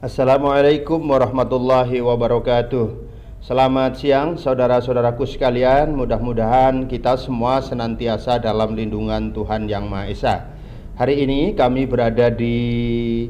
Assalamualaikum warahmatullahi wabarakatuh. Selamat siang saudara-saudaraku sekalian. Mudah-mudahan kita semua senantiasa dalam lindungan Tuhan Yang Maha Esa. Hari ini kami berada di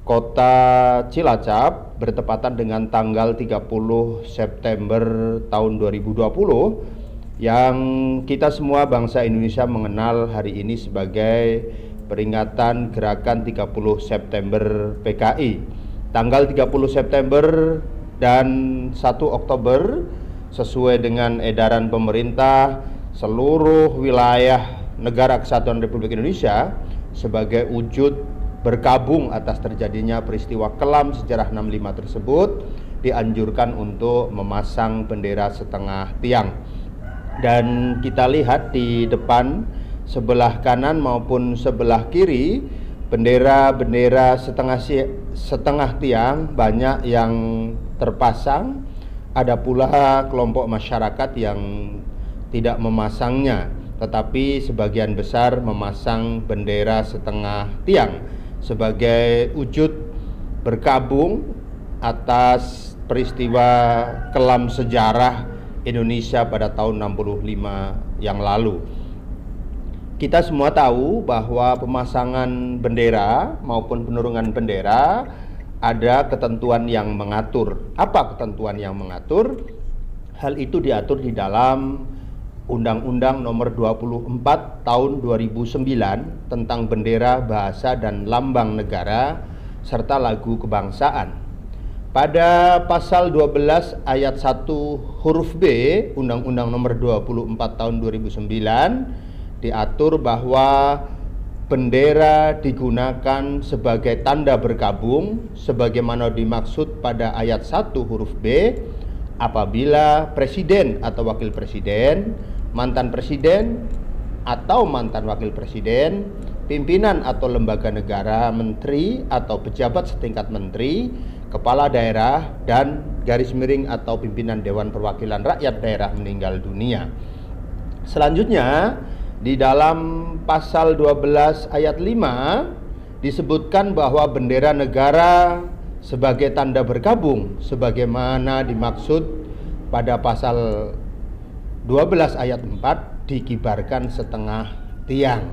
kota Cilacap bertepatan dengan tanggal 30 September tahun 2020 yang kita semua bangsa Indonesia mengenal hari ini sebagai peringatan gerakan 30 September PKI. Tanggal 30 September dan 1 Oktober sesuai dengan edaran pemerintah seluruh wilayah Negara Kesatuan Republik Indonesia sebagai wujud berkabung atas terjadinya peristiwa kelam sejarah 65 tersebut dianjurkan untuk memasang bendera setengah tiang. Dan kita lihat di depan sebelah kanan maupun sebelah kiri bendera-bendera setengah tiang banyak yang terpasang. Ada pula kelompok masyarakat yang tidak memasangnya, tetapi sebagian besar memasang bendera setengah tiang sebagai wujud berkabung atas peristiwa kelam sejarah Indonesia pada tahun 65 yang lalu. Kita semua tahu bahwa pemasangan bendera maupun penurungan bendera ada ketentuan yang mengatur. Apa ketentuan yang mengatur? Hal itu diatur di dalam Undang-Undang Nomor 24 Tahun 2009 tentang bendera, bahasa dan lambang negara serta lagu kebangsaan. Pada pasal 12 ayat 1 huruf B Undang-Undang Nomor 24 Tahun 2009 diatur bahwa bendera digunakan sebagai tanda berkabung sebagaimana dimaksud pada ayat 1 huruf B apabila presiden atau wakil presiden, mantan presiden atau mantan wakil presiden, pimpinan atau lembaga negara, menteri atau pejabat setingkat menteri, kepala daerah dan garis miring atau pimpinan Dewan Perwakilan Rakyat Daerah meninggal dunia. Selanjutnya di dalam pasal 12 ayat 5 disebutkan bahwa bendera negara sebagai tanda berkabung sebagaimana dimaksud pada pasal 12 ayat 4 dikibarkan setengah tiang.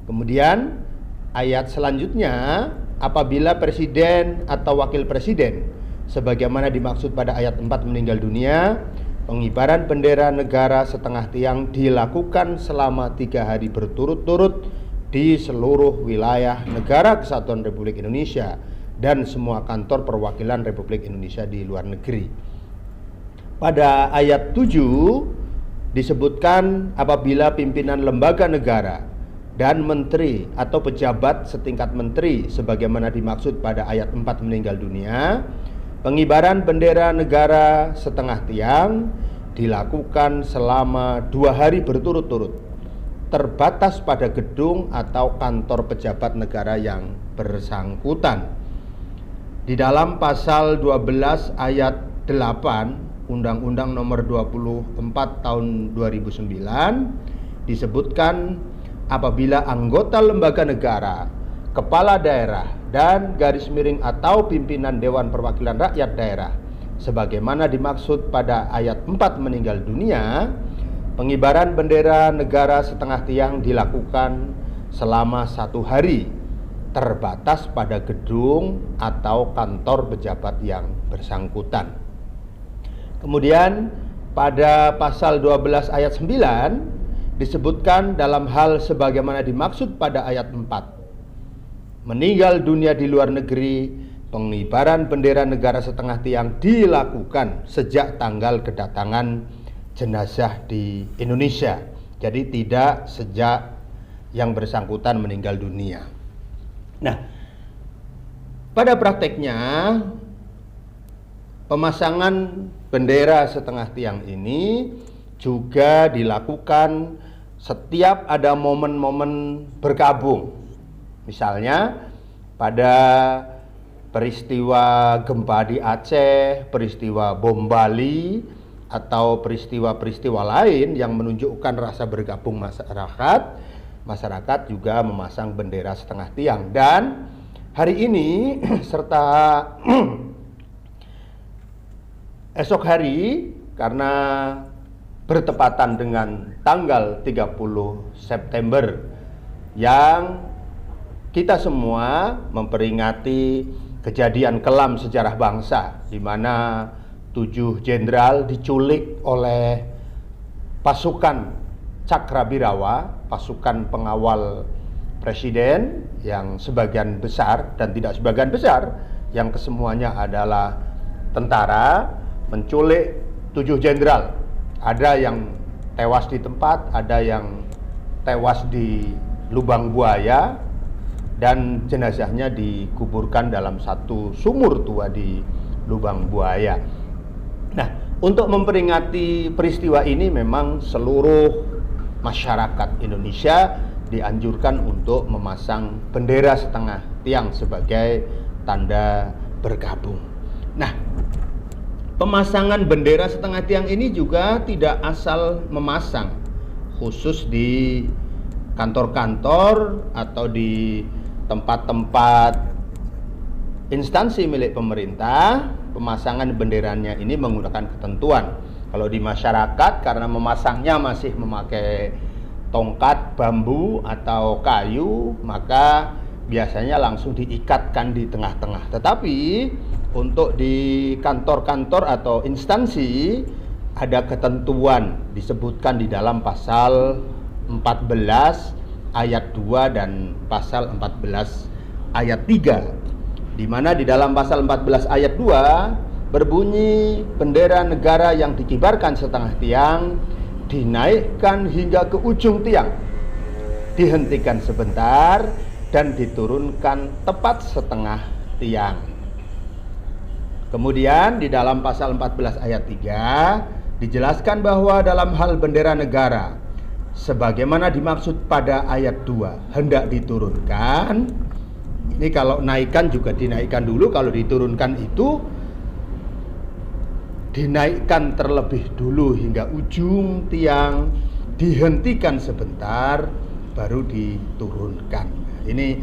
Kemudian ayat selanjutnya apabila presiden atau wakil presiden sebagaimana dimaksud pada ayat 4 meninggal dunia, pengibaran bendera negara setengah tiang dilakukan selama 3 hari berturut-turut di seluruh wilayah Negara Kesatuan Republik Indonesia dan semua kantor perwakilan Republik Indonesia di luar negeri. Pada ayat 7 disebutkan apabila pimpinan lembaga negara dan menteri atau pejabat setingkat menteri sebagaimana dimaksud pada ayat 4 meninggal dunia, pengibaran bendera negara setengah tiang dilakukan selama 2 hari berturut-turut, terbatas pada gedung atau kantor pejabat negara yang bersangkutan. Di dalam pasal 12 ayat 8 Undang-Undang Nomor 24 Tahun 2009 disebutkan apabila anggota lembaga negara, kepala daerah dan garis miring atau pimpinan Dewan Perwakilan Rakyat Daerah sebagaimana dimaksud pada ayat 4 meninggal dunia, pengibaran bendera negara setengah tiang dilakukan selama 1 hari, terbatas pada gedung atau kantor pejabat yang bersangkutan. Kemudian pada pasal 12 ayat 9 disebutkan dalam hal sebagaimana dimaksud pada ayat 4, meninggal dunia di luar negeri, pengibaran bendera negara setengah tiang dilakukan sejak tanggal kedatangan jenazah di Indonesia. Jadi tidak sejak yang bersangkutan meninggal dunia. Nah, pada prakteknya pemasangan bendera setengah tiang ini juga dilakukan setiap ada momen-momen berkabung. Misalnya pada peristiwa gempa di Aceh, peristiwa bom Bali, atau peristiwa-peristiwa lain yang menunjukkan rasa bergabung masyarakat juga memasang bendera setengah tiang. Dan hari ini serta esok hari, karena bertepatan dengan tanggal 30 September yang kita semua memperingati kejadian kelam sejarah bangsa, di mana 7 jenderal diculik oleh pasukan Cakrawirawa, pasukan pengawal presiden yang sebagian besar dan tidak sebagian besar, yang kesemuanya adalah tentara, menculik 7 jenderal. Ada yang tewas di tempat, ada yang tewas di lubang buaya, dan jenazahnya dikuburkan dalam satu sumur tua di lubang buaya. Nah, untuk memperingati peristiwa ini memang seluruh masyarakat Indonesia dianjurkan untuk memasang bendera setengah tiang sebagai tanda bergabung. Nah, pemasangan bendera setengah tiang ini juga tidak asal memasang, khusus di kantor-kantor atau di tempat-tempat instansi milik pemerintah. Pemasangan benderanya ini menggunakan ketentuan. Kalau di masyarakat, karena memasangnya masih memakai tongkat bambu atau kayu, maka biasanya langsung diikatkan di tengah-tengah. Tetapi untuk di kantor-kantor atau instansi ada ketentuan, disebutkan di dalam pasal 14 ayat 2 dan pasal 14 ayat 3, di mana di dalam pasal 14 ayat 2 berbunyi, bendera negara yang dikibarkan setengah tiang dinaikkan hingga ke ujung tiang, dihentikan sebentar dan diturunkan tepat setengah tiang. Kemudian di dalam pasal 14 ayat 3 dijelaskan bahwa dalam hal bendera negara, sebagaimana dimaksud pada ayat 2, hendak diturunkan. Ini kalau naikkan juga dinaikkan dulu, kalau diturunkan itu dinaikkan terlebih dulu hingga ujung tiang, dihentikan sebentar, baru diturunkan. Ini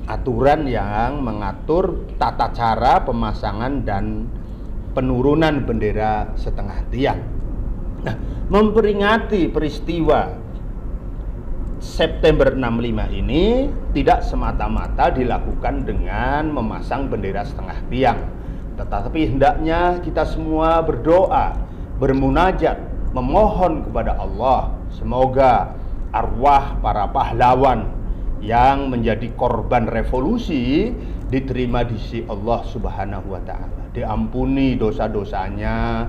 aturan yang mengatur tata cara pemasangan dan penurunan bendera setengah tiang. Nah, memperingati peristiwa September 65 ini tidak semata-mata dilakukan dengan memasang bendera setengah tiang, tetapi hendaknya kita semua berdoa, bermunajat, memohon kepada Allah semoga arwah para pahlawan yang menjadi korban revolusi diterima di sisi Allah Subhanahu wa taala, diampuni dosa-dosanya,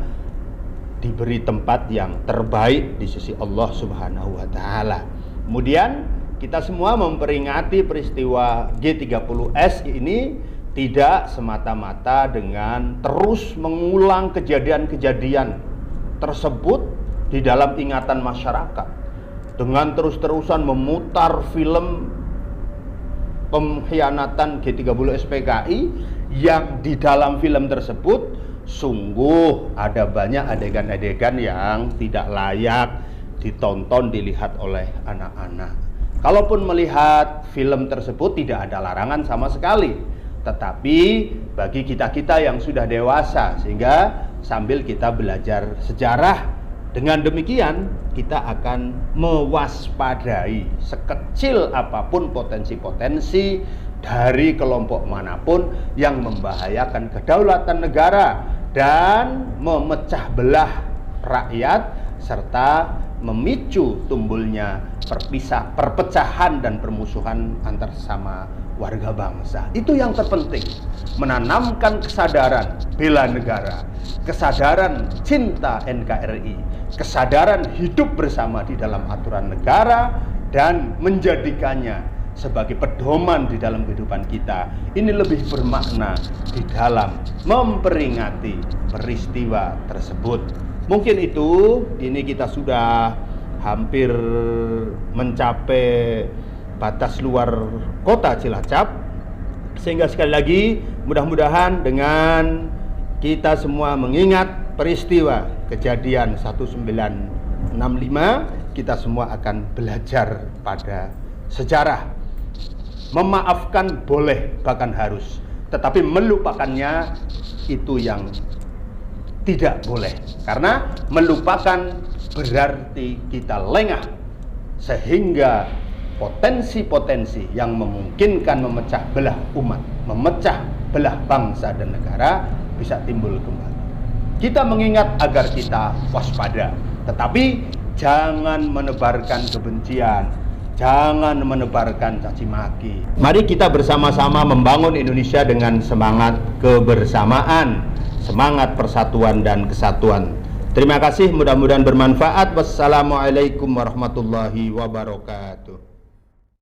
diberi tempat yang terbaik di sisi Allah Subhanahu wa taala. Kemudian kita semua memperingati peristiwa G30S ini tidak semata-mata dengan terus mengulang kejadian-kejadian tersebut di dalam ingatan masyarakat, dengan terus-terusan memutar film pengkhianatan G30S PKI yang di dalam film tersebut sungguh ada banyak adegan-adegan yang tidak layak ditonton, dilihat oleh anak-anak. Kalaupun melihat film tersebut tidak ada larangan sama sekali, tetapi bagi kita-kita yang sudah dewasa, sehingga sambil kita belajar sejarah, dengan demikian kita akan mewaspadai sekecil apapun potensi-potensi dari kelompok manapun yang membahayakan kedaulatan negara dan memecah belah rakyat serta memicu timbulnya perpecahan dan permusuhan antar sesama warga bangsa. Itu yang terpenting, menanamkan kesadaran bela negara, kesadaran cinta NKRI, kesadaran hidup bersama di dalam aturan negara, dan menjadikannya sebagai pedoman di dalam kehidupan kita. Ini lebih bermakna di dalam memperingati peristiwa tersebut. Mungkin itu, ini kita sudah hampir mencapai batas luar kota Cilacap, sehingga sekali lagi mudah-mudahan dengan kita semua mengingat peristiwa kejadian 1965, kita semua akan belajar pada sejarah Memaafkan boleh, bahkan harus, tetapi melupakannya itu yang tidak boleh. Karena melupakan berarti kita lengah, sehingga potensi-potensi yang memungkinkan memecah belah umat, memecah belah bangsa dan negara bisa timbul kembali. Kita mengingat agar kita waspada, tetapi jangan menebarkan kebencian, jangan menebarkan caci maki. Mari kita bersama-sama membangun Indonesia dengan semangat kebersamaan, semangat persatuan dan kesatuan. Terima kasih, mudah-mudahan bermanfaat. Wassalamualaikum warahmatullahi wabarakatuh.